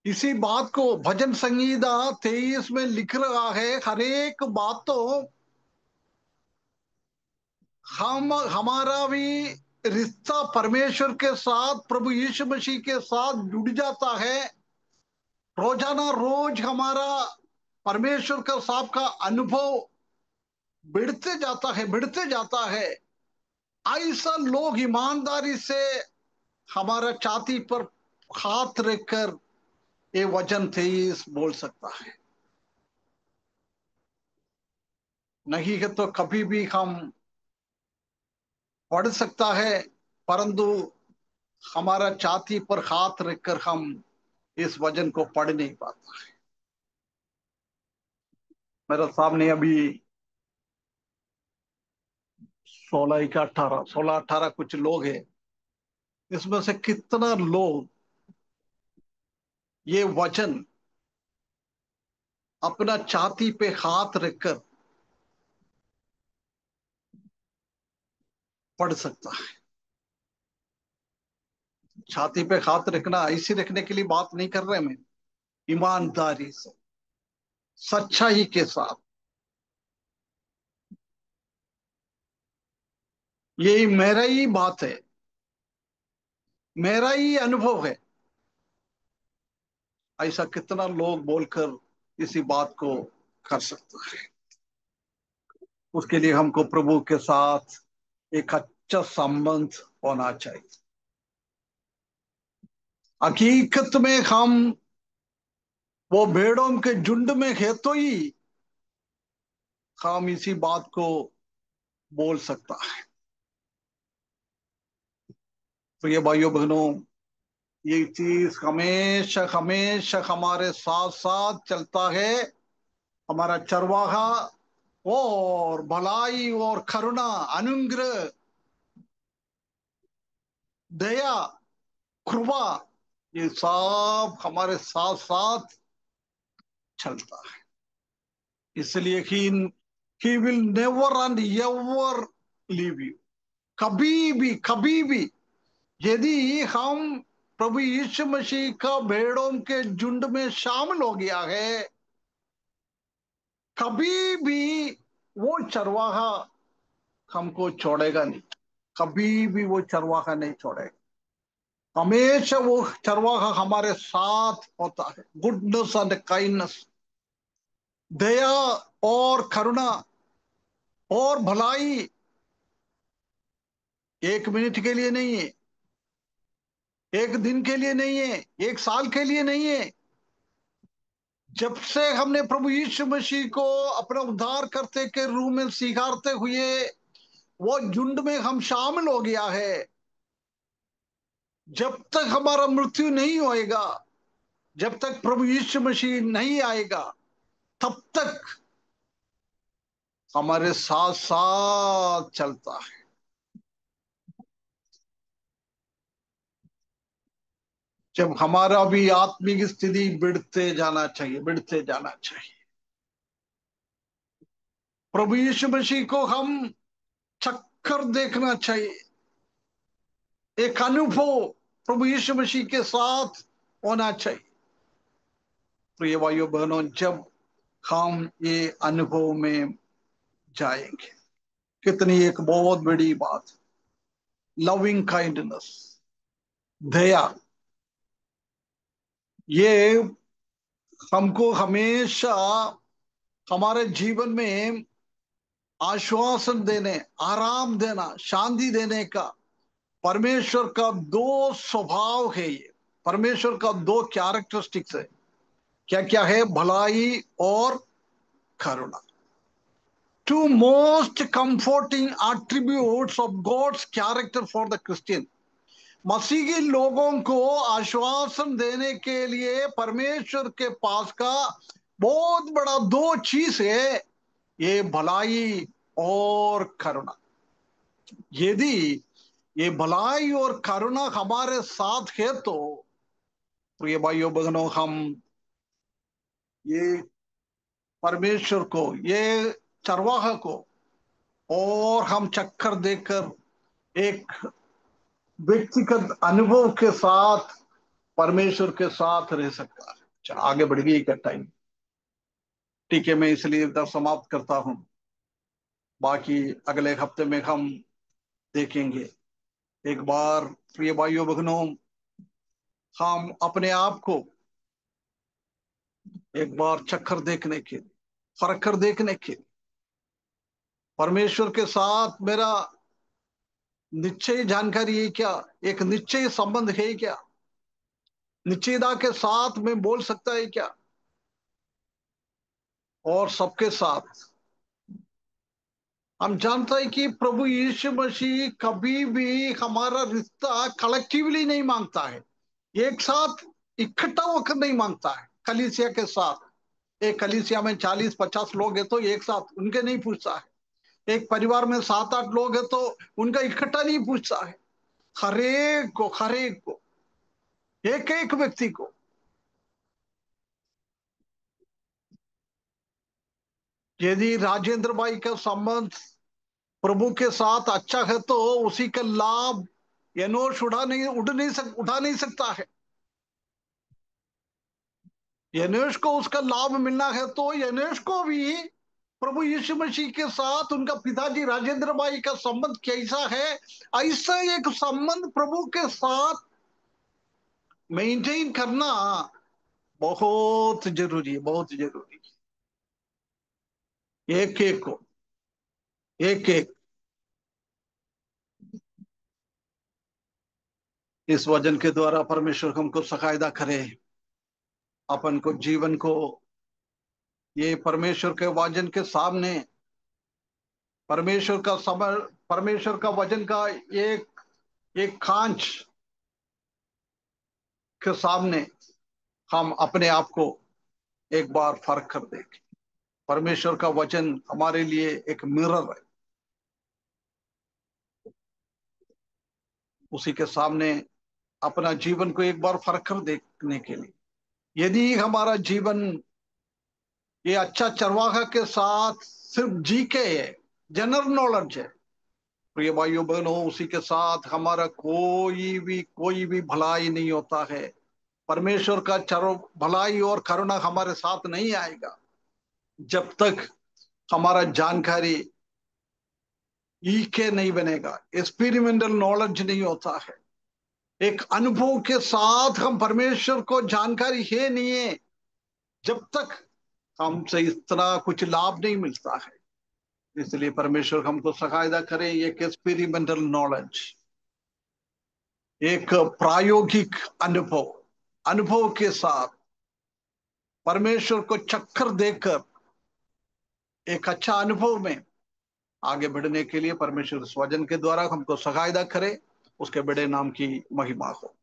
[SPEAKER 1] इसी बात को भजन संहिता 23 में लिख रहा है। हर एक बात तो हमारा भी रिश्ता परमेश्वर के साथ, प्रभु यीशु मसीह के साथ जुड़ जाता है। रोजाना रोज हमारा परमेश्वर का साथ का अनुभव बढ़ते जाता है। ऐसा लोग ईमानदारी से हमारा छाती पर हाथ रखकर ये वचन 23 बोल सकता है। नहीं है तो कभी भी हम पढ़ सकता है, परंतु हमारा छाती पर हाथ रखकर हम इस वचन को पढ़ नहीं पाता है। मेरे सामने अभी 16 का 18, 16-18 कुछ लोग हैं। इसमें से कितना लोग ये वचन अपना छाती पे हाथ रखकर पढ़ सकता है। छाती पे हाथ रखना ऐसे रखने के लिए बात नहीं कर रहे मैं, ईमानदारी से, सच्चाई के साथ। ये मेरा ही बात है, मेरा ही अनुभव है। ऐसा कितना लोग बोलकर इसी बात को कर सकता है। उसके लिए हमको प्रभु के साथ एक अच्छा संबंध होना चाहिए। हकीकत में हम वो भेड़ों के झुंड में है तो ही हम इसी बात को बोल सकता है। तो ये भाइयों बहनों, ये चीज हमेशा हमेशा हमारे साथ साथ चलता है। हमारा चरवाहा और भलाई और करुणा, अनुग्रह, दया, कृपा, ये सब हमारे साथ साथ चलता है। इसलिए he will never and ever leave you. कभी भी यदि हम प्रभु यीशु मसीह का भेड़ों के झुंड में शामिल हो गया है, कभी भी वो चरवाहा हमको छोड़ेगा नहीं। कभी भी वो चरवाहा नहीं छोड़ेगा। हमेशा वो चरवाहा हमारे साथ होता है। गुडनेस एंड काइंडनेस, दया और करुणा और भलाई, एक मिनट के लिए नहीं है, एक दिन के लिए नहीं है, एक साल के लिए नहीं है। जब से हमने प्रभु यीशु मसीह को अपना उद्धार करते के रूप में स्वीकारते हुए वो झुंड में हम शामिल हो गया है, जब तक हमारा मृत्यु नहीं होएगा, जब तक प्रभु यीशु मसीह नहीं आएगा, तब तक हमारे साथ साथ चलता है। जब हमारा भी आत्मिक स्थिति बढ़ते जाना चाहिए। प्रभु यीशु मसीह को हम चक्कर देखना चाहिए। एक अनुभव प्रभु यीशु मसीह के साथ होना चाहिए। प्रिय भाइयों बहनों, जब हम ये अनुभव में जाएंगे, कितनी एक बहुत बड़ी बात, लविंग काइंडनेस, दया, ये हमको हमेशा हमारे जीवन में आश्वासन देने, आराम देना, शांति देने का परमेश्वर का दो स्वभाव है। ये परमेश्वर का दो कैरेक्टरिस्टिक्स है। क्या क्या है? भलाई और करुणा। Two most comforting attributes of God's character for the Christian. मसीही लोगों को आश्वासन देने के लिए परमेश्वर के पास का बहुत बड़ा दो चीज है, ये भलाई और करुणा। यदि ये भलाई और करुणा हमारे साथ है तो प्रिय भाइयों बहनों, हम ये परमेश्वर को, ये चरवाहा को, और हम चक्कर देकर एक व्यक्तिगत अनुभव के साथ परमेश्वर के साथ रह सकता है। अच्छा, आगे बढ़ गई का टाइम, ठीक है, मैं इसलिए इधर समाप्त करता हूं। बाकी अगले हफ्ते में हम देखेंगे। एक बार प्रिय भाइयों बहनों, हम अपने आप को एक बार चक्कर देखने के, फर्क कर देखने के, परमेश्वर के साथ मेरा निश्चय जानकारी है क्या, एक निश्चय संबंध है क्या, निश्चयता के साथ में बोल सकता है क्या, और सबके साथ हम जानते हैं कि प्रभु यीशु मसीह कभी भी हमारा रिश्ता कलेक्टिवली नहीं मांगता है, एक साथ इकट्ठा होकर नहीं मांगता है। कलीसिया के साथ, एक कलीसिया में 40-50 लोग हैं तो एक साथ उनके नहीं पूछता है। एक परिवार में 7-8 लोग हैं तो उनका इकट्ठा नहीं पूछता है। हरेक को, एक एक व्यक्ति को। यदि राजेंद्र भाई का संबंध प्रभु के साथ अच्छा है तो उसी का लाभ यनोश उठा नहीं सकता है। यनेश को उसका लाभ मिलना है तो यनेश को भी प्रभु यीशु मसीह के साथ उनका पिताजी राजेंद्र भाई का संबंध कैसा है, ऐसा एक संबंध प्रभु के साथ मेंटेन करना बहुत जरूरी है, बहुत जरूरी है। एक एक को, एक एक इस वचन के द्वारा परमेश्वर हमको सहायता करे, अपन को जीवन को ये परमेश्वर के वचन के सामने, परमेश्वर का वचन का एक एक खांच के सामने हम अपने आप को एक बार फर्क कर देखें। परमेश्वर का वचन हमारे लिए एक मिरर है, उसी के सामने अपना जीवन को एक बार फर्क कर देखने के लिए, यदि हमारा जीवन ये अच्छा चरवाहा के साथ सिर्फ जी के है, जनरल नॉलेज है, प्रिय भाइयों बहनों, उसी के साथ हमारा कोई भी भलाई नहीं होता है। परमेश्वर का चरो भलाई और करुणा हमारे साथ नहीं आएगा जब तक हमारा जानकारी ई के नहीं बनेगा, एक्सपेरिमेंटल नॉलेज नहीं होता है। एक अनुभव के साथ हम परमेश्वर को जानकारी है नहीं है जब तक हमसे इतना कुछ लाभ नहीं मिलता है। इसलिए परमेश्वर हमको सहायता करें, एक एक्सपेरिमेंटल नॉलेज, एक प्रायोगिक अनुभव के साथ परमेश्वर को चक्कर देकर एक अच्छा अनुभव में आगे बढ़ने के लिए परमेश्वर इस वचन के द्वारा हमको सहायता करे। उसके बड़े नाम की महिमा हो।